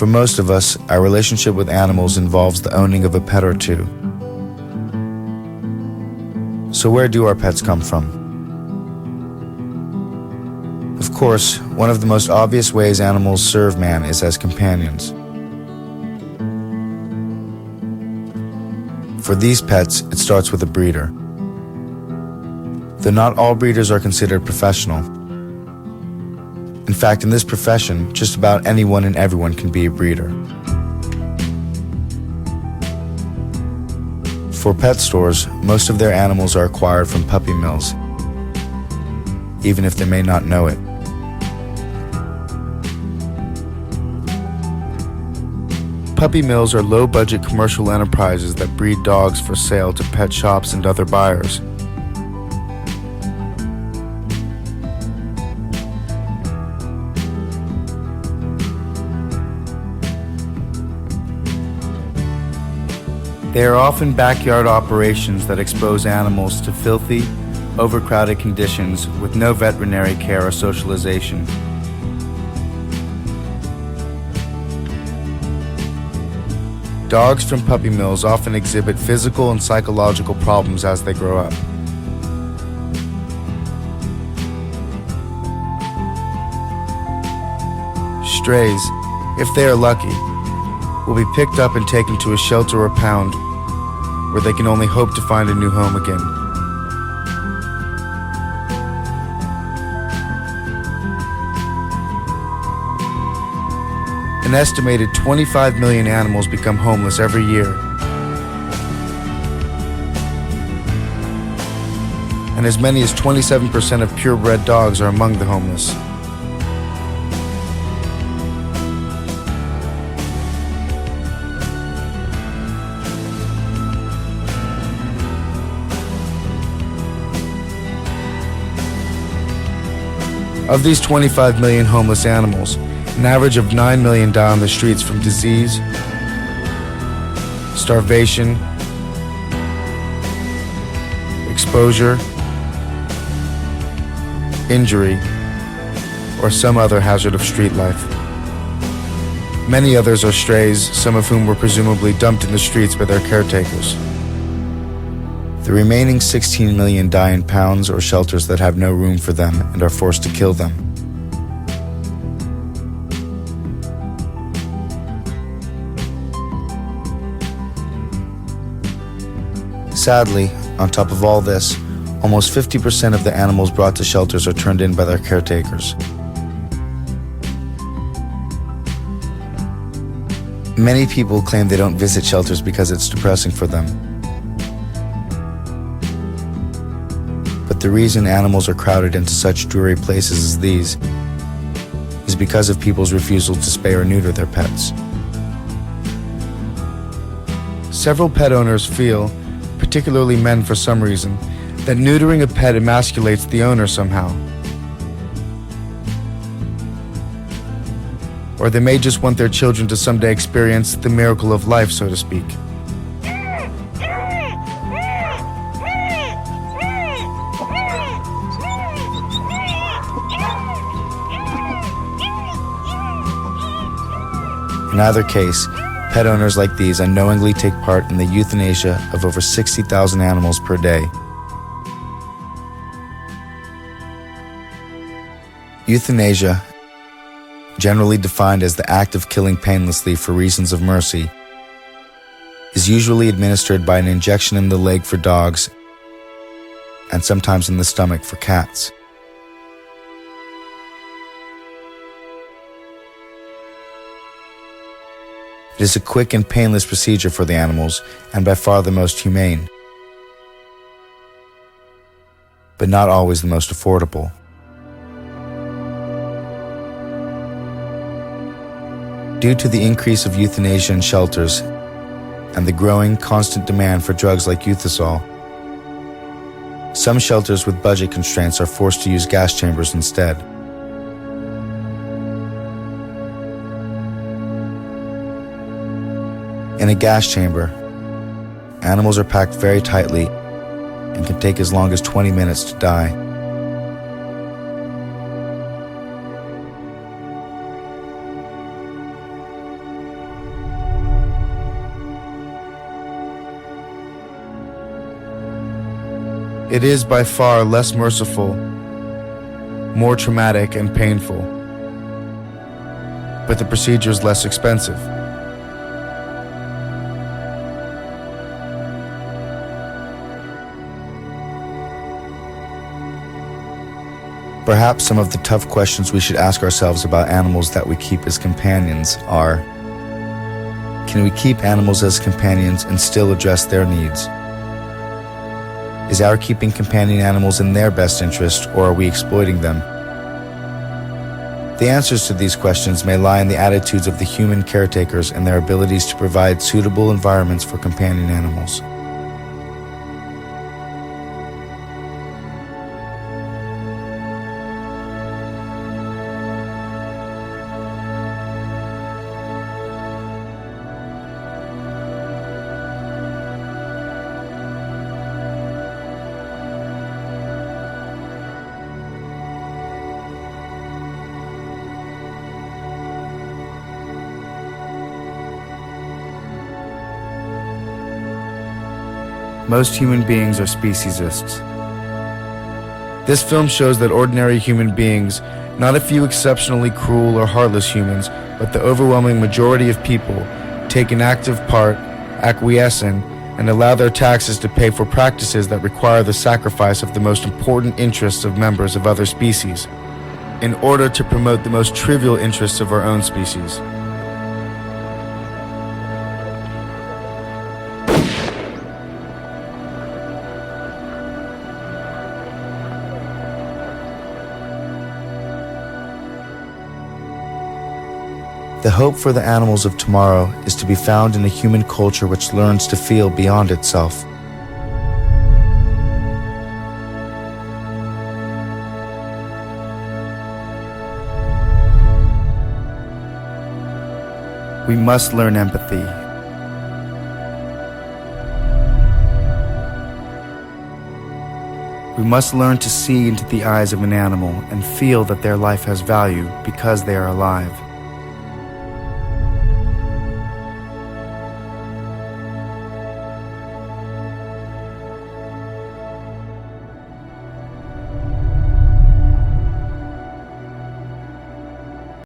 For most of us, our relationship with animals involves the owning of a pet or two. So where do our pets come from? Of course, one of the most obvious ways animals serve man is as companions. For these pets, it starts with a breeder. Though not all breeders are considered professional. In fact, in this profession, just about anyone and everyone can be a breeder. For pet stores, most of their animals are acquired from puppy mills, even if they may not know it. Puppy mills are low-budget commercial enterprises that breed dogs for sale to pet shops and other buyers. They are often backyard operations that expose animals to filthy, overcrowded conditions with no veterinary care or socialization. Dogs from puppy mills often exhibit physical and psychological problems as they grow up. Strays, if they are lucky, will be picked up and taken to a shelter or pound where they can only hope to find a new home again. An estimated 25 million animals become homeless every year. And as many as 27% of purebred dogs are among the homeless. Of these 25 million homeless animals, an average of 9 million die on the streets from disease, starvation, exposure, injury, or some other hazard of street life. Many others are strays, some of whom were presumably dumped in the streets by their caretakers. The remaining 16 million die in pounds or shelters that have no room for them and are forced to kill them. Sadly, on top of all this, almost 50% of the animals brought to shelters are turned in by their caretakers. Many people claim they don't visit shelters because it's depressing for them. But the reason animals are crowded into such dreary places as these is because of people's refusal to spay or neuter their pets. Several pet owners feel, particularly men for some reason, that neutering a pet emasculates the owner somehow. Or they may just want their children to someday experience the miracle of life, so to speak. In either case, pet owners like these unknowingly take part in the euthanasia of over 60,000 animals per day. Euthanasia, generally defined as the act of killing painlessly for reasons of mercy, is usually administered by an injection in the leg for dogs and sometimes in the stomach for cats. It is a quick and painless procedure for the animals, and by far the most humane, but not always the most affordable. Due to the increase of euthanasia in shelters and the growing, constant demand for drugs like Euthasol, some shelters with budget constraints are forced to use gas chambers instead. In a gas chamber, animals are packed very tightly and can take as long as 20 minutes to die. It is by far less merciful, more traumatic and painful, but the procedure is less expensive. Perhaps some of the tough questions we should ask ourselves about animals that we keep as companions are: can we keep animals as companions and still address their needs? Is our keeping companion animals in their best interest, or are we exploiting them? The answers to these questions may lie in the attitudes of the human caretakers and their abilities to provide suitable environments for companion animals. Most human beings are speciesists. This film shows that ordinary human beings, not a few exceptionally cruel or heartless humans, but the overwhelming majority of people, take an active part, acquiesce in, and allow their taxes to pay for practices that require the sacrifice of the most important interests of members of other species, in order to promote the most trivial interests of our own species. The hope for the animals of tomorrow is to be found in a human culture which learns to feel beyond itself. We must learn empathy. We must learn to see into the eyes of an animal and feel that their life has value because they are alive.